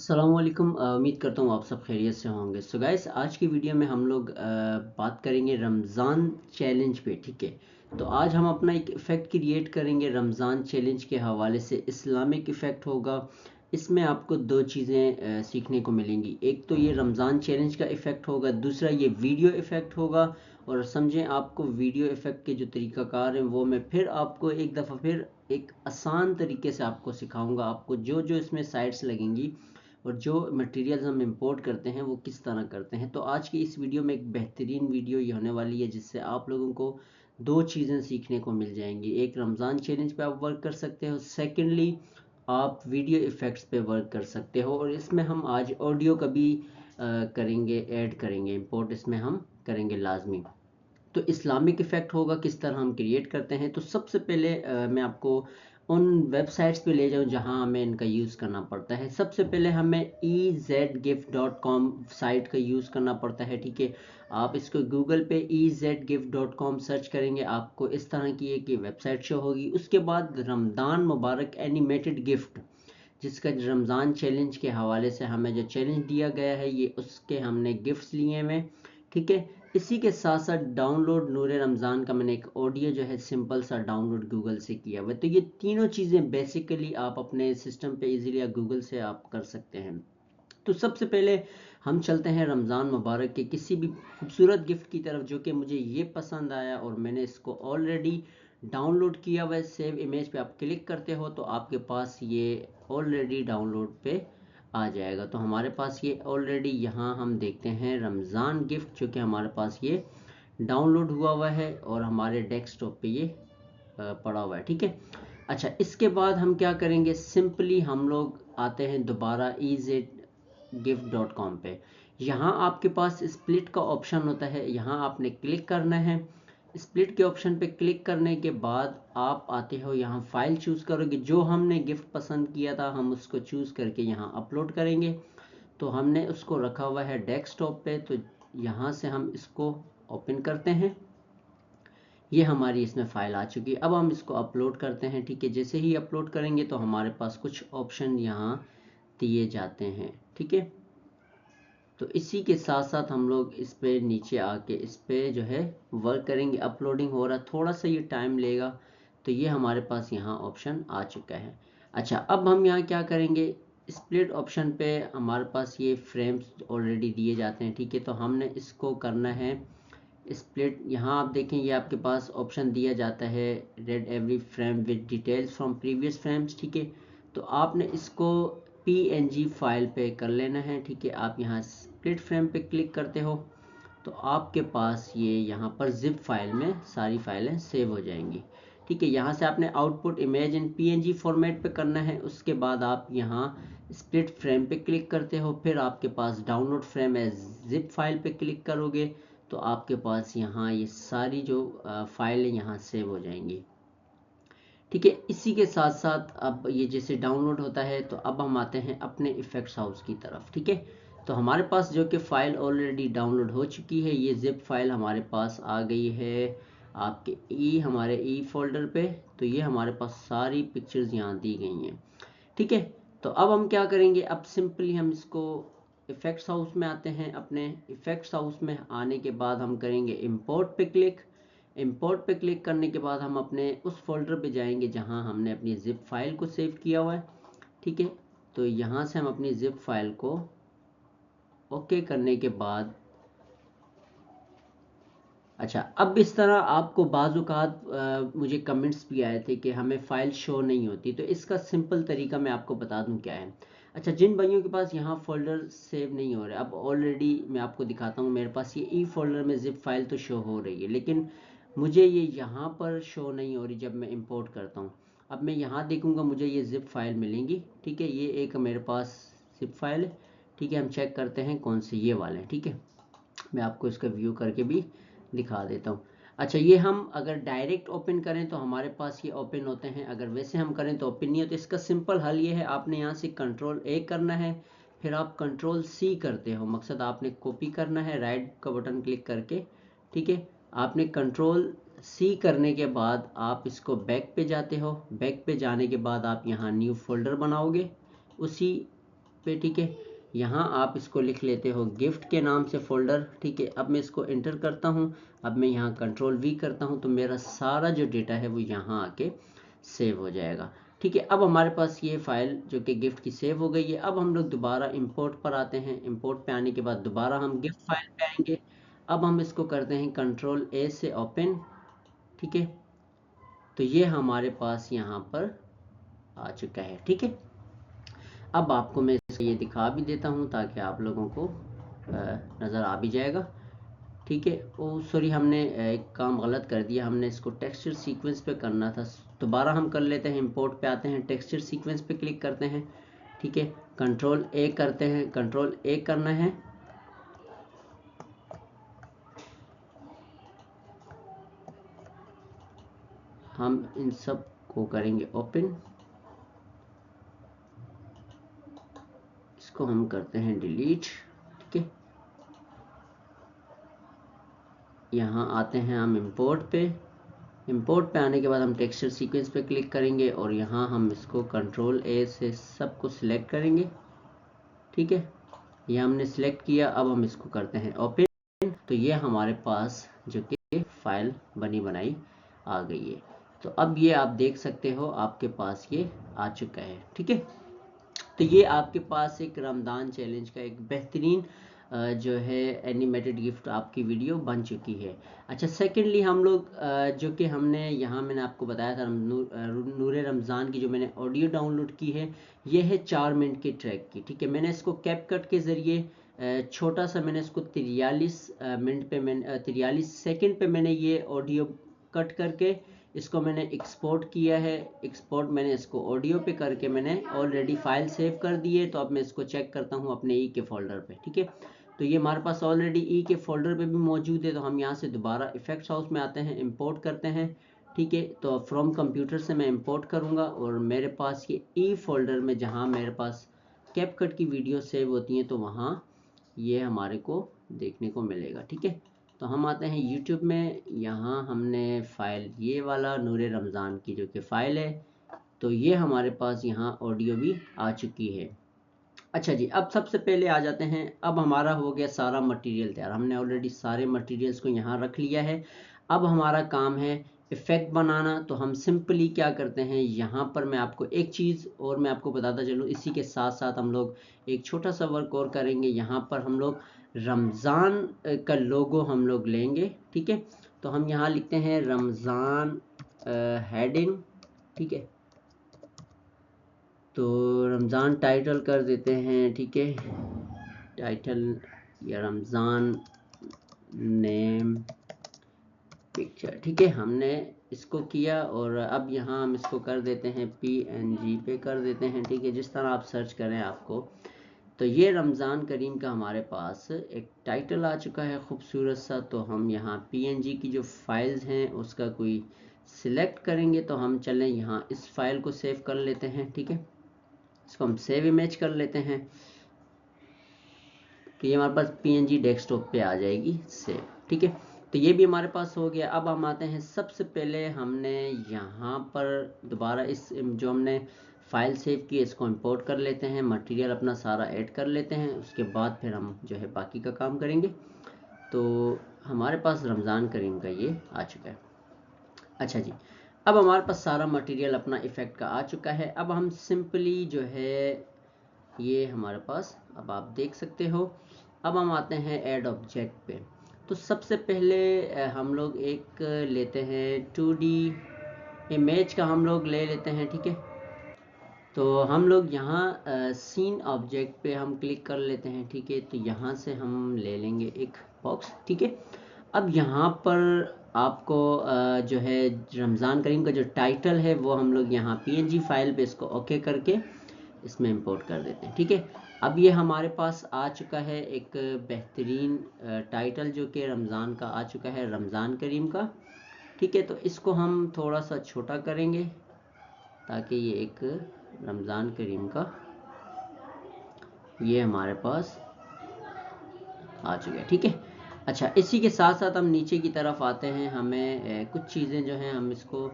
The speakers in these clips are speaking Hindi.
अस्सलाम वालेकुम। उम्मीद करता हूँ आप सब खैरियत से होंगे। सो गाइस, आज की वीडियो में हम लोग बात करेंगे रमज़ान चैलेंज पे। ठीक है, तो आज हम अपना एक इफ़ेक्ट क्रिएट करेंगे रमज़ान चैलेंज के हवाले से। इस्लामिक इफ़ेक्ट होगा। इसमें आपको दो चीज़ें सीखने को मिलेंगी। एक तो ये रमज़ान चैलेंज का इफ़ेक्ट होगा, दूसरा ये वीडियो इफ़ेक्ट होगा। और समझें, आपको वीडियो इफ़ेक्ट के जो तरीक़ाकार हैं वो मैं फिर आपको एक दफ़ा फिर एक आसान तरीके से आपको सिखाऊंगा। आपको जो जो इसमें साइट्स लगेंगी और जो मटेरियल्स हम इंपोर्ट करते हैं वो किस तरह करते हैं। तो आज की इस वीडियो में एक बेहतरीन वीडियो ये होने वाली है, जिससे आप लोगों को दो चीज़ें सीखने को मिल जाएंगी। एक, रमज़ान चैलेंज पे आप वर्क कर सकते हो। सेकेंडली, आप वीडियो इफ़ेक्ट्स पे वर्क कर सकते हो। और इसमें हम आज ऑडियो का भी करेंगे, ऐड करेंगे, इंपोर्ट इसमें हम करेंगे लाजमी। तो इस्लामिक इफ़ेक्ट होगा, किस तरह हम क्रिएट करते हैं। तो सबसे पहले मैं आपको उन वेबसाइट्स पे ले जाऊं जहां हमें इनका यूज़ करना पड़ता है। सबसे पहले हमें ezgift.com साइट का यूज़ करना पड़ता है। ठीक है, आप इसको गूगल पे ezgift.com सर्च करेंगे, आपको इस तरह की एक वेबसाइट शो होगी। उसके बाद रमज़ान मुबारक एनिमेटेड गिफ्ट, जिसका रमज़ान चैलेंज के हवाले से हमें जो चैलेंज दिया गया है, ये उसके हमने गिफ्ट्स लिए हुए। ठीक है, इसी के साथ साथ डाउनलोड नूरे रमज़ान का मैंने एक ऑडियो जो है सिंपल सा डाउनलोड गूगल से किया हुआ है। तो ये तीनों चीज़ें बेसिकली आप अपने सिस्टम पे इजीली या गूगल से आप कर सकते हैं। तो सबसे पहले हम चलते हैं रमज़ान मुबारक के किसी भी खूबसूरत गिफ्ट की तरफ, जो कि मुझे ये पसंद आया और मैंने इसको ऑलरेडी डाउनलोड किया हुआ है। सेव इमेज पे आप क्लिक करते हो तो आपके पास ये ऑलरेडी डाउनलोड पे आ जाएगा। तो हमारे पास ये ऑलरेडी यहाँ हम देखते हैं रमज़ान गिफ्ट, जो कि हमारे पास ये डाउनलोड हुआ है और हमारे डेस्कटॉप पे ये पड़ा हुआ है। ठीक है, अच्छा, इसके बाद हम क्या करेंगे, सिंपली हम लोग आते हैं दोबारा ezgift.com पे। यहाँ आपके पास स्प्लिट का ऑप्शन होता है, यहाँ आपने क्लिक करना है। स्प्लिट के ऑप्शन पे क्लिक करने के बाद आप आते हो, यहाँ फाइल चूज़ करोगे। जो हमने गिफ्ट पसंद किया था हम उसको चूज़ करके यहाँ अपलोड करेंगे। तो हमने उसको रखा हुआ है डेस्कटॉप पे, तो यहाँ से हम इसको ओपन करते हैं। ये हमारी इसमें फ़ाइल आ चुकी है। अब हम इसको अपलोड करते हैं। ठीक है, जैसे ही अपलोड करेंगे तो हमारे पास कुछ ऑप्शन यहाँ दिए जाते हैं। ठीक है, तो इसी के साथ साथ हम लोग इस पे नीचे आके इस पे जो है वर्क करेंगे। अपलोडिंग हो रहा है, थोड़ा सा ये टाइम लेगा। तो ये हमारे पास यहाँ ऑप्शन आ चुका है। अच्छा, अब हम यहाँ क्या करेंगे, स्प्लिट ऑप्शन पे हमारे पास ये फ्रेम्स ऑलरेडी दिए जाते हैं। ठीक है, तो हमने इसको करना है स्प्लिट। यहाँ आप देखें, ये आपके पास ऑप्शन दिया जाता है red every frame with details from previous frames. ठीक है, तो आपने इसको png फाइल पे कर लेना है। ठीक है, आप यहाँ स्प्लिट फ्रेम पे क्लिक करते हो तो आपके पास ये यहाँ पर जिप फाइल में सारी फाइलें सेव हो जाएंगी। ठीक है, यहाँ से आपने output image in png format पे करना है। उसके बाद आप यहाँ स्प्लिट फ्रेम पे क्लिक करते हो, फिर आपके पास download frame as zip file पे क्लिक करोगे तो आपके पास यहाँ ये सारी जो फाइलें यहाँ सेव हो जाएंगी। ठीक है, इसी के साथ साथ अब ये जैसे डाउनलोड होता है तो अब हम आते हैं अपने इफेक्ट्स हाउस की तरफ। ठीक है, तो हमारे पास जो कि फ़ाइल ऑलरेडी डाउनलोड हो चुकी है, ये जिप फाइल हमारे पास आ गई है आपके हमारे फोल्डर पे। तो ये हमारे पास सारी पिक्चर्स यहाँ दी गई हैं। ठीक है, तो अब हम क्या करेंगे, अब सिंपली हम इसको इफ़ेक्ट्स हाउस में आते हैं। अपने इफ़ेक्ट्स हाउस में आने के बाद हम करेंगे इंपोर्ट पे क्लिक। इंपोर्ट पे क्लिक करने के बाद हम अपने उस फोल्डर पे जाएंगे जहां हमने अपनी जिप फाइल को सेव किया हुआ है। ठीक है, तो यहाँ से हम अपनी जिप फाइल को ओके करने के बाद, अच्छा, अब इस तरह आपको बाज़ मुझे कमेंट्स भी आए थे कि हमें फ़ाइल शो नहीं होती। तो इसका सिंपल तरीका मैं आपको बता दूं क्या है। अच्छा, जिन भाइयों के पास यहाँ फ़ोल्डर सेव नहीं हो रहा है, अब ऑलरेडी मैं आपको दिखाता हूँ। मेरे पास ये फोल्डर में ज़िप फाइल तो शो हो रही है, लेकिन मुझे ये यहाँ पर शो नहीं हो रही जब मैं इंपोर्ट करता हूँ। अब मैं यहाँ देखूँगा, मुझे ये ज़िप फाइल मिलेंगी। ठीक है, ये एक मेरे पास ज़िप फाइल है। ठीक है, हम चेक करते हैं कौन से ये वाले हैं। ठीक है, मैं आपको इसका व्यू करके भी दिखा देता हूँ। अच्छा, ये हम अगर डायरेक्ट ओपन करें तो हमारे पास ये ओपन होते हैं, अगर वैसे हम करें तो ओपन नहीं होते। इसका सिंपल हल ये है, आपने यहाँ से कंट्रोल ए करना है, फिर आप कंट्रोल सी करते हो। मकसद आपने कॉपी करना है राइट का बटन क्लिक करके। ठीक है, आपने कंट्रोल सी करने के बाद आप इसको बैक पे जाते हो। बैक पे जाने के बाद आप यहाँ न्यू फोल्डर बनाओगे उसी पे, ठीक है। यहाँ आप इसको लिख लेते हो गिफ्ट के नाम से फोल्डर, ठीक है। अब मैं इसको एंटर करता हूँ, अब मैं यहाँ कंट्रोल V करता हूँ, तो मेरा सारा जो डेटा है वो यहाँ आके सेव हो जाएगा, ठीक है। अब हमारे पास ये फाइल जो कि गिफ्ट की सेव हो गई है। अब हम लोग दोबारा इंपोर्ट पर आते हैं। इंपोर्ट पे आने के बाद दोबारा हम गिफ्ट फाइल पे आएंगे। अब हम इसको करते हैं कंट्रोल A से ओपन, ठीक है। तो ये हमारे पास यहाँ पर आ चुका है, ठीक है। अब आपको मैं ये दिखा भी देता हूँ ताकि आप लोगों को नज़र आ भी जाएगा, ठीक है। ओ सॉरी, हमने एक काम गलत कर दिया, हमने इसको टेक्सचर सीक्वेंस पे करना था। दोबारा हम कर लेते हैं, इंपोर्ट पे आते हैं, टेक्सचर सीक्वेंस पे क्लिक करते हैं, ठीक है। कंट्रोल A करते हैं, कंट्रोल A करना है। हम इन सब को करेंगे ओपन, इसको हम करते हैं डिलीट, ठीक है। यहाँ आते हैं हम इंपोर्ट पे। इंपोर्ट पे आने के बाद हम टेक्सचर सीक्वेंस पे क्लिक करेंगे और यहाँ हम इसको कंट्रोल A से सबको सिलेक्ट करेंगे, ठीक है। ये हमने सिलेक्ट किया। अब हम इसको करते हैं ओपन। तो ये हमारे पास जो कि फाइल बनी बनाई आ गई है। तो अब ये आप देख सकते हो आपके पास ये आ चुका है, ठीक है। तो ये आपके पास एक रमज़ान चैलेंज का एक बेहतरीन जो है एनिमेटेड गिफ्ट आपकी वीडियो बन चुकी है। अच्छा, सेकेंडली हम लोग जो कि हमने यहाँ मैंने आपको बताया था नूरे रमज़ान की जो मैंने ऑडियो डाउनलोड की है, ये है 4 मिनट के ट्रैक की, ठीक है। मैंने इसको कैपकट के ज़रिए छोटा सा मैंने इसको 43 सेकंड पे मैंने ये ऑडियो कट करके इसको मैंने एक्सपोर्ट किया है। एक्सपोर्ट मैंने इसको ऑडियो पे करके मैंने ऑलरेडी फाइल सेव कर दी है। तो अब मैं इसको चेक करता हूँ अपने ई के फोल्डर पे, ठीक है। तो ये हमारे पास ऑलरेडी ई के फोल्डर पे भी मौजूद है। तो हम यहाँ से दोबारा इफेक्ट्स हाउस में आते हैं, इंपोर्ट करते हैं, ठीक है। तो फ्रॉम कंप्यूटर से मैं इंपोर्ट करूँगा और मेरे पास ये ई फोल्डर में जहाँ मेरे पास कैपकट की वीडियो सेव होती हैं तो वहाँ ये हमारे को देखने को मिलेगा, ठीक है। तो हम आते हैं YouTube में। यहाँ हमने फाइल ये वाला नूरे रमज़ान की जो कि फ़ाइल है, तो ये हमारे पास यहाँ ऑडियो भी आ चुकी है। अच्छा जी, अब सबसे पहले आ जाते हैं। अब हमारा हो गया सारा मटेरियल तैयार, हमने ऑलरेडी सारे मटेरियल्स को यहाँ रख लिया है। अब हमारा काम है इफ़ेक्ट बनाना। तो हम सिंपली क्या करते हैं, यहाँ पर मैं आपको एक चीज़ और मैं आपको बताता चलूँ, इसी के साथ साथ हम लोग एक छोटा सा वर्क और करेंगे। यहाँ पर हम लोग रमज़ान का लोगो हम लोग लेंगे, ठीक है। तो हम यहाँ लिखते हैं रमज़ान हेडिंग, ठीक है। तो रमज़ान टाइटल कर देते हैं, ठीक है। टाइटल या रमज़ान नेम पिक्चर, ठीक है। हमने इसको किया और अब यहाँ हम इसको कर देते हैं PNG पे कर देते हैं, ठीक है। जिस तरह आप सर्च करें आपको। तो ये रमज़ान करीम का हमारे पास एक टाइटल आ चुका है खूबसूरत सा। तो हम यहाँ PNG की जो फाइल्स हैं उसका कोई सिलेक्ट करेंगे। तो हम चलें यहाँ इस फाइल को सेव कर लेते हैं, ठीक है। इसको हम सेव इमेज कर लेते हैं। तो ये हमारे पास PNG डेस्कटॉप पे आ जाएगी सेव, ठीक है। तो ये भी हमारे पास हो गया। अब हम आते हैं, सबसे पहले हमने यहाँ पर दोबारा इस जो हमने फाइल सेव की इसको इंपोर्ट कर लेते हैं, मटेरियल अपना सारा ऐड कर लेते हैं। उसके बाद फिर हम जो है बाकी का काम करेंगे। तो हमारे पास रमज़ान करीम का ये आ चुका है। अच्छा जी, अब हमारे पास सारा मटेरियल अपना इफ़ेक्ट का आ चुका है। अब हम सिंपली जो है ये हमारे पास अब आप देख सकते हो। अब हम आते हैं ऐड ऑब्जेक्ट पे। तो सबसे पहले हम लोग एक लेते हैं 2D इमेज का हम लोग ले लेते हैं, ठीक है। तो हम लोग यहाँ सीन ऑब्जेक्ट पे हम क्लिक कर लेते हैं, ठीक है। तो यहाँ से हम ले लेंगे एक बॉक्स, ठीक है। अब यहाँ पर आपको जो है रमज़ान करीम का जो टाइटल है वो हम लोग यहाँ PNG फाइल पे इसको ओके करके इसमें इंपोर्ट कर देते हैं, ठीक है। अब ये हमारे पास आ चुका है एक बेहतरीन टाइटल जो कि रमज़ान का आ चुका है, रमज़ान करीम का, ठीक है। तो इसको हम थोड़ा सा छोटा करेंगे ताकि ये एक रमज़ान करीम का ये हमारे पास आ चुका है, ठीक है। अच्छा, इसी के साथ साथ हम नीचे की तरफ आते हैं। हमें कुछ चीज़ें जो हैं हम इसको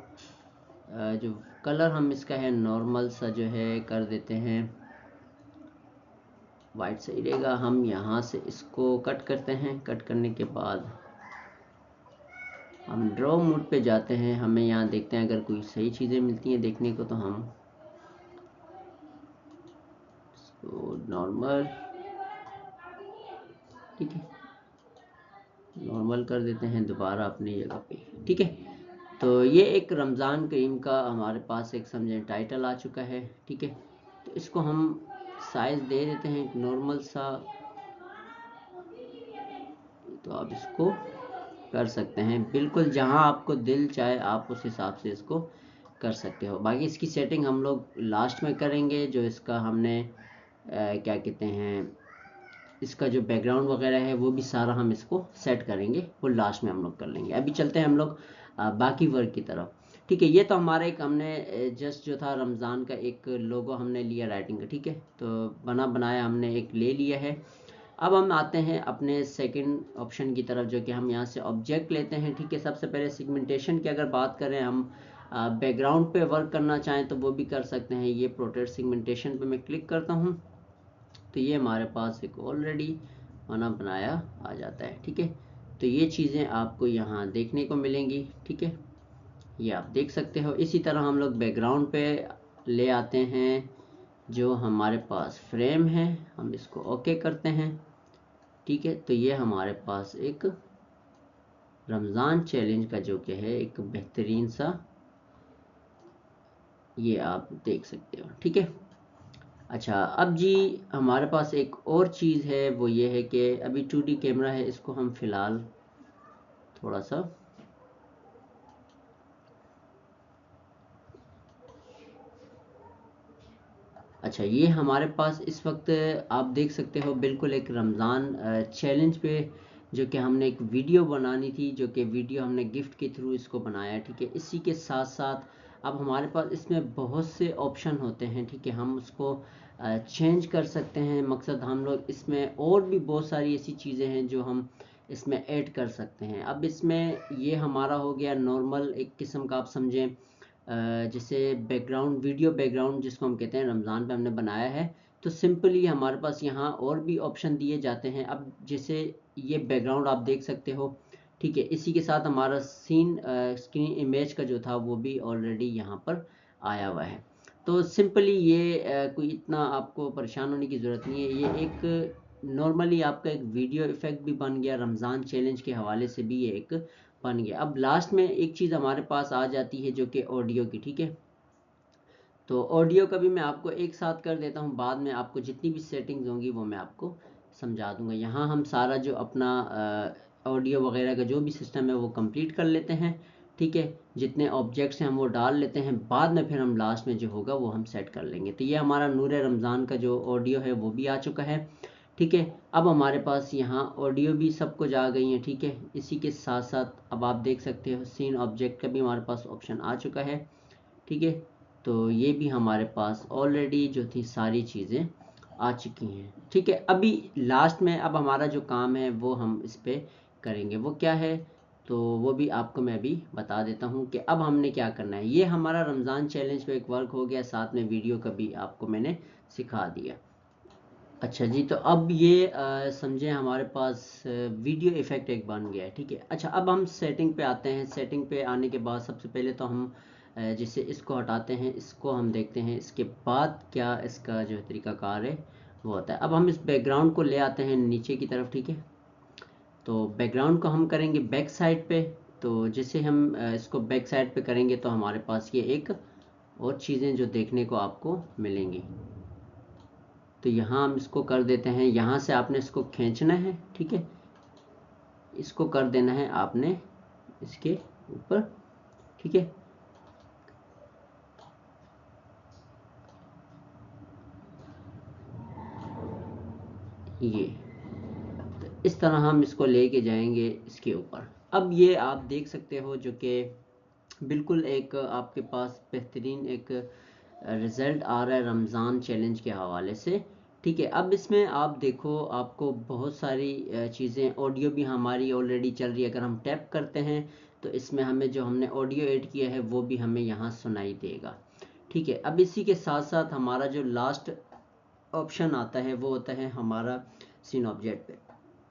जो कलर हम इसका है नॉर्मल सा जो है कर देते हैं, वाइट सही रहेगा। हम यहाँ से इसको कट करते हैं। कट करने के बाद हम ड्रॉ मोड पे जाते हैं। हमें यहाँ देखते हैं अगर कोई सही चीज़ें मिलती हैं देखने को, तो हम इसको नॉर्मल, ठीक है, नॉर्मल कर देते हैं दोबारा अपनी जगह पे, ठीक है। तो ये एक रमज़ान करीम का हमारे पास एक समझें टाइटल आ चुका है, ठीक है। तो इसको हम साइज़ दे देते हैं एक नॉर्मल सा। तो आप इसको कर सकते हैं बिल्कुल जहां आपको दिल चाहे, आप उस हिसाब से इसको कर सकते हो। बाकी इसकी सेटिंग हम लोग लास्ट में करेंगे। जो इसका हमने क्या कहते हैं, इसका जो बैकग्राउंड वगैरह है वो भी सारा हम इसको सेट करेंगे, वो लास्ट में हम लोग कर लेंगे। अभी चलते हैं हम लोग बाकी वर्क की तरफ, ठीक है। ये तो हमारा एक हमने जस्ट जो था रमज़ान का एक लोगो हमने लिया राइटिंग का, ठीक है। तो बना बनाया हमने एक ले लिया है। अब हम आते हैं अपने सेकंड ऑप्शन की तरफ, जो कि हम यहाँ से ऑब्जेक्ट लेते हैं, ठीक है। सबसे पहले सेगमेंटेशन की अगर बात करें, हम बैकग्राउंड पे वर्क करना चाहें तो वो भी कर सकते हैं। ये प्रोटेक्ट सेगमेंटेशन पे मैं क्लिक करता हूँ, तो ये हमारे पास एक ऑलरेडी बना बनाया आ जाता है, ठीक है। तो ये चीज़ें आपको यहाँ देखने को मिलेंगी, ठीक है, ये आप देख सकते हो। इसी तरह हम लोग बैकग्राउंड पे ले आते हैं। जो हमारे पास फ्रेम है हम इसको ओके करते हैं, ठीक है। तो ये हमारे पास एक रमज़ान चैलेंज का जो कि है एक बेहतरीन सा, ये आप देख सकते हो, ठीक है। अच्छा, अब जी हमारे पास एक और चीज़ है, वो ये है कि अभी 2D कैमरा है, इसको हम फ़िलहाल थोड़ा सा अच्छा, ये हमारे पास इस वक्त आप देख सकते हो बिल्कुल एक रमज़ान चैलेंज पे, जो कि हमने एक वीडियो बनानी थी, जो कि वीडियो हमने गिफ्ट के थ्रू इसको बनाया, ठीक है। इसी के साथ साथ अब हमारे पास इसमें बहुत से ऑप्शन होते हैं, ठीक है। हम उसको चेंज कर सकते हैं। मकसद हम लोग इसमें और भी बहुत सारी ऐसी चीज़ें हैं जो हम इसमें ऐड कर सकते हैं। अब इसमें ये हमारा हो गया नॉर्मल एक किस्म का, आप समझें जैसे बैकग्राउंड, वीडियो बैकग्राउंड जिसको हम कहते हैं, रमज़ान पे हमने बनाया है। तो सिंपली हमारे पास यहाँ और भी ऑप्शन दिए जाते हैं। अब जैसे ये बैकग्राउंड आप देख सकते हो, ठीक है। इसी के साथ हमारा सीन स्क्रीन इमेज का जो था वो भी ऑलरेडी यहाँ पर आया हुआ है। तो सिंपली ये कोई इतना आपको परेशान होने की ज़रूरत नहीं है। ये एक नॉर्मली आपका एक वीडियो इफ़ेक्ट भी बन गया, रमज़ान चैलेंज के हवाले से भी ये एक बन गया। अब लास्ट में एक चीज़ हमारे पास आ जाती है जो कि ऑडियो की, ठीक है। तो ऑडियो का भी मैं आपको एक साथ कर देता हूँ, बाद में आपको जितनी भी सेटिंग्स होंगी वो मैं आपको समझा दूंगा। यहाँ हम सारा जो अपना ऑडियो वगैरह का जो भी सिस्टम है वो कंप्लीट कर लेते हैं, ठीक है। जितने ऑब्जेक्ट्स हैं हम वो डाल लेते हैं, बाद में फिर हम लास्ट में जो होगा वो हम सेट कर लेंगे। तो ये हमारा नूर रमज़ान का जो ऑडियो है वो भी आ चुका है, ठीक है। अब हमारे पास यहाँ ऑडियो भी सब कुछ आ गई है, ठीक है। इसी के साथ साथ अब आप देख सकते हो सीन ऑब्जेक्ट का भी हमारे पास ऑप्शन आ चुका है, ठीक है। तो ये भी हमारे पास ऑलरेडी जो थी सारी चीज़ें आ चुकी हैं, ठीक है। अभी लास्ट में अब हमारा जो काम है वो हम इस पे करेंगे, वो क्या है, तो वो भी आपको मैं अभी बता देता हूँ कि अब हमने क्या करना है। ये हमारा रमज़ान चैलेंज पे एक वर्क हो गया, साथ में वीडियो का भी आपको मैंने सिखा दिया। अच्छा जी, तो अब ये समझे हमारे पास वीडियो इफ़ेक्ट एक बन गया है, ठीक है। अच्छा, अब हम सेटिंग पे आते हैं। सेटिंग पे आने के बाद सबसे पहले तो हम जैसे इसको हटाते हैं, इसको हम देखते हैं, इसके बाद क्या इसका जो तरीकाकार है वो होता है। अब हम इस बैकग्राउंड को ले आते हैं नीचे की तरफ, ठीक है। तो बैकग्राउंड को हम करेंगे बैक साइड पे। तो जैसे हम इसको बैक साइड पे करेंगे तो हमारे पास ये एक और चीज़ें जो देखने को आपको मिलेंगी। तो यहाँ हम इसको कर देते हैं, यहाँ से आपने इसको खींचना है, ठीक है। इसको कर देना है आपने इसके ऊपर, ठीक है। ये तो इस तरह हम इसको लेके जाएंगे इसके ऊपर। अब ये आप देख सकते हो जो कि बिल्कुल एक आपके पास बेहतरीन एक रिज़ल्ट आ रहा है रमज़ान चैलेंज के हवाले से, ठीक है। अब इसमें आप देखो, आपको बहुत सारी चीज़ें, ऑडियो भी हमारी ऑलरेडी चल रही है। अगर हम टैप करते हैं तो इसमें हमें जो हमने ऑडियो ऐड किया है वो भी हमें यहाँ सुनाई देगा, ठीक है। अब इसी के साथ साथ हमारा जो लास्ट ऑप्शन आता है वो होता है हमारा सीन ऑब्जेक्ट पे।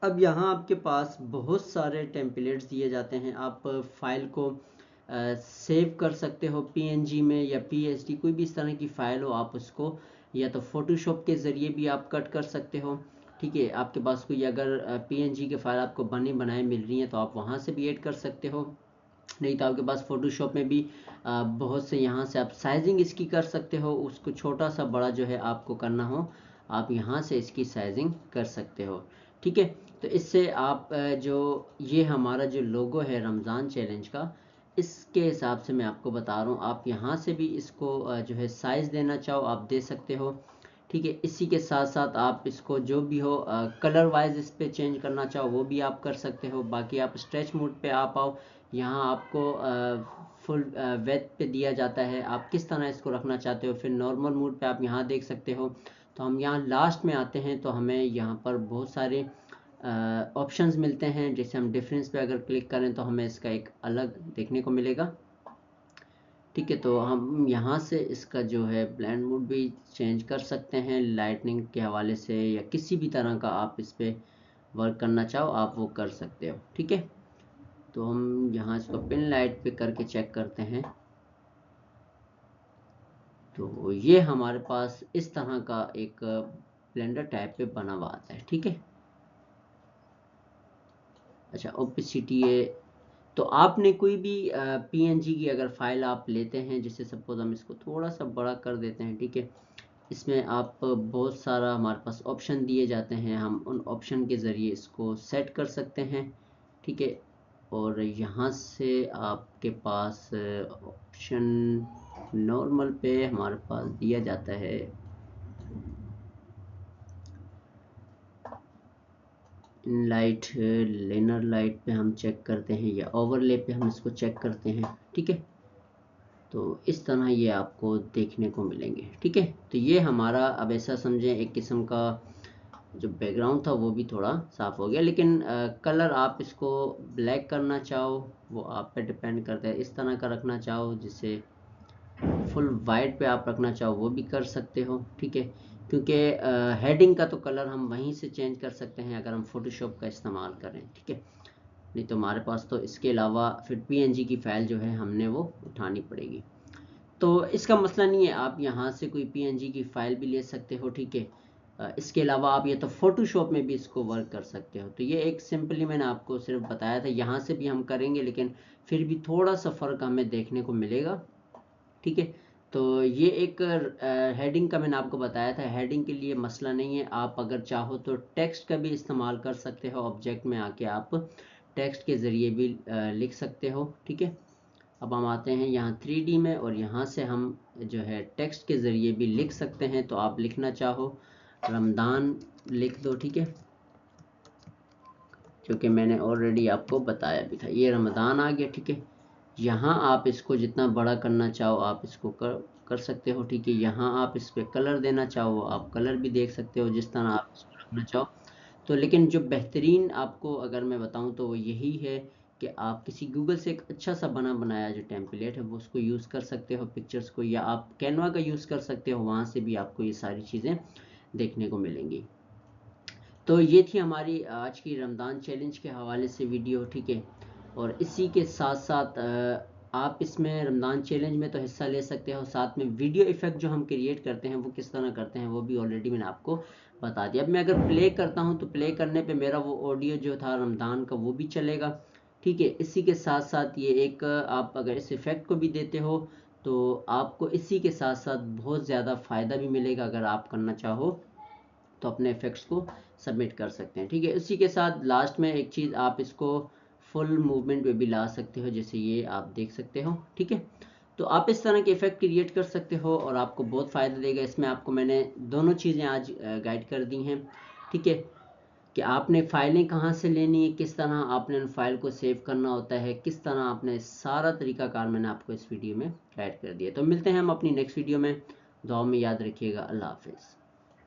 अब यहाँ आपके पास बहुत सारे टेम्पलेट्स दिए जाते हैं, आप फाइल को सेव कर सकते हो पीएनजी में या पीएसडी, कोई भी इस तरह की फ़ाइल हो आप उसको या तो फोटोशॉप के ज़रिए भी आप कट कर सकते हो। ठीक है, आपके पास कोई अगर पीएनजी के फाइल आपको बनी बनाए मिल रही है तो आप वहाँ से भी ऐड कर सकते हो, नहीं तो आपके पास फोटोशॉप में भी बहुत से यहाँ से आप साइजिंग इसकी कर सकते हो, उसको छोटा सा बड़ा जो है आपको करना हो आप यहाँ से इसकी साइजिंग कर सकते हो। ठीक है, तो इससे आप जो ये हमारा जो लोगो है रमज़ान चैलेंज का, इसके हिसाब से मैं आपको बता रहा हूँ, आप यहाँ से भी इसको जो है साइज़ देना चाहो आप दे सकते हो। ठीक है, इसी के साथ साथ आप इसको जो भी हो कलर वाइज इस पे चेंज करना चाहो वो भी आप कर सकते हो। बाकी आप स्ट्रेच मोड पे आप आओ, यहाँ आपको फुल वेथ पे दिया जाता है, आप किस तरह इसको रखना चाहते हो। फिर नॉर्मल मोड पे आप यहाँ देख सकते हो। तो हम यहाँ लास्ट में आते हैं तो हमें यहाँ पर बहुत सारे ऑप्शंस मिलते हैं, जैसे हम डिफरेंस पे अगर क्लिक करें तो हमें इसका एक अलग देखने को मिलेगा। ठीक है, तो हम यहाँ से इसका जो है ब्लेंड मोड भी चेंज कर सकते हैं लाइटनिंग के हवाले से, या किसी भी तरह का आप इस पर वर्क करना चाहो आप वो कर सकते हो। ठीक है, तो हम यहाँ इसको पिन लाइट पे करके चेक करते हैं। तो ये हमारे पास इस तरह का एक ब्लेंडर टाइप पे बना हुआ आता है। ठीक है, अच्छा ओपेसिटी है, तो आपने कोई भी पीएनजी की अगर फाइल आप लेते हैं, जैसे सपोज हम इसको थोड़ा सा बड़ा कर देते हैं। ठीक है, इसमें आप बहुत सारा हमारे पास ऑप्शन दिए जाते हैं, हम उन ऑप्शन के ज़रिए इसको सेट कर सकते हैं। ठीक है, और यहाँ से आपके पास ऑप्शन नॉर्मल पे हमारे पास दिया जाता है, लाइट लेनर लाइट पे हम चेक करते हैं या ओवरले पे हम इसको चेक करते हैं। ठीक है, तो इस तरह ये आपको देखने को मिलेंगे। ठीक है, तो ये हमारा अब ऐसा समझें एक किस्म का जो बैकग्राउंड था वो भी थोड़ा साफ हो गया, लेकिन कलर आप इसको ब्लैक करना चाहो वो आप पे डिपेंड करता है, इस तरह का रखना चाहो जिससे फुल वाइट पे आप रखना चाहो वो भी कर सकते हो। ठीक है, क्योंकि हेडिंग का तो कलर हम वहीं से चेंज कर सकते हैं अगर हम फोटोशॉप का इस्तेमाल करें। ठीक है, नहीं तो हमारे पास तो इसके अलावा फिर पीएनजी की फ़ाइल जो है हमने वो उठानी पड़ेगी। तो इसका मसला नहीं है, आप यहाँ से कोई पीएनजी की फ़ाइल भी ले सकते हो। ठीक है, इसके अलावा आप ये तो फ़ोटोशॉप में भी इसको वर्क कर सकते हो। तो ये एक सिंपली मैंने आपको सिर्फ बताया था, यहाँ से भी हम करेंगे लेकिन फिर भी थोड़ा सा फ़र्क हमें देखने को मिलेगा। ठीक है, तो ये एक हेडिंग का मैंने आपको बताया था, हेडिंग के लिए मसला नहीं है, आप अगर चाहो तो टेक्स्ट का भी इस्तेमाल कर सकते हो, ऑब्जेक्ट में आके आप टेक्स्ट के ज़रिए भी लिख सकते हो। ठीक है, अब हम आते हैं यहाँ 3D में और यहाँ से हम जो है टेक्स्ट के ज़रिए भी लिख सकते हैं। तो आप लिखना चाहो रमज़ान लिख दो। ठीक है, क्योंकि मैंने ऑलरेडी आपको बताया भी था, ये रमज़ान आ गया। ठीक है, यहाँ आप इसको जितना बड़ा करना चाहो आप इसको कर सकते हो। ठीक है, यहाँ आप इस पर कलर देना चाहो आप कलर भी देख सकते हो जिस तरह आप इसको रखना चाहो। तो लेकिन जो बेहतरीन आपको अगर मैं बताऊं तो वो यही है कि आप किसी गूगल से एक अच्छा सा बनाया जो टेम्पलेट है वो उसको यूज़ कर सकते हो पिक्चर्स को, या आप कैनवा का यूज़ कर सकते हो, वहाँ से भी आपको ये सारी चीज़ें देखने को मिलेंगी। तो ये थी हमारी आज की रमज़ान चैलेंज के हवाले से वीडियो। ठीक है, और इसी के साथ साथ आप इसमें रमज़ान चैलेंज में तो हिस्सा ले सकते हो, साथ में वीडियो इफ़ेक्ट जो हम क्रिएट करते हैं वो किस तरह करते हैं वो भी ऑलरेडी मैंने आपको बता दिया। अब मैं अगर प्ले करता हूँ तो प्ले करने पे मेरा वो ऑडियो जो था रमज़ान का वो भी चलेगा। ठीक है, इसी के साथ साथ ये एक आप अगर इस इफ़ेक्ट को भी देते हो तो आपको इसी के साथ साथ बहुत ज़्यादा फ़ायदा भी मिलेगा, अगर आप करना चाहो तो अपने इफेक्ट्स को सबमिट कर सकते हैं। ठीक है, उसी के साथ लास्ट में एक चीज़ आप इसको फुल मूवमेंट पे भी ला सकते हो, जैसे ये आप देख सकते हो। ठीक है, तो आप इस तरह के इफेक्ट क्रिएट कर सकते हो और आपको बहुत फ़ायदा देगा। इसमें आपको मैंने दोनों चीज़ें आज गाइड कर दी हैं। ठीक है, कि आपने फाइलें कहाँ से लेनी है, किस तरह आपने उन फाइल को सेव करना होता है, किस तरह आपने सारा तरीकाकार मैंने आपको इस वीडियो में गाइड कर दिया। तो मिलते हैं हम अपनी नेक्स्ट वीडियो में, दुआ में याद रखिएगा। अल्लाह हाफिज़।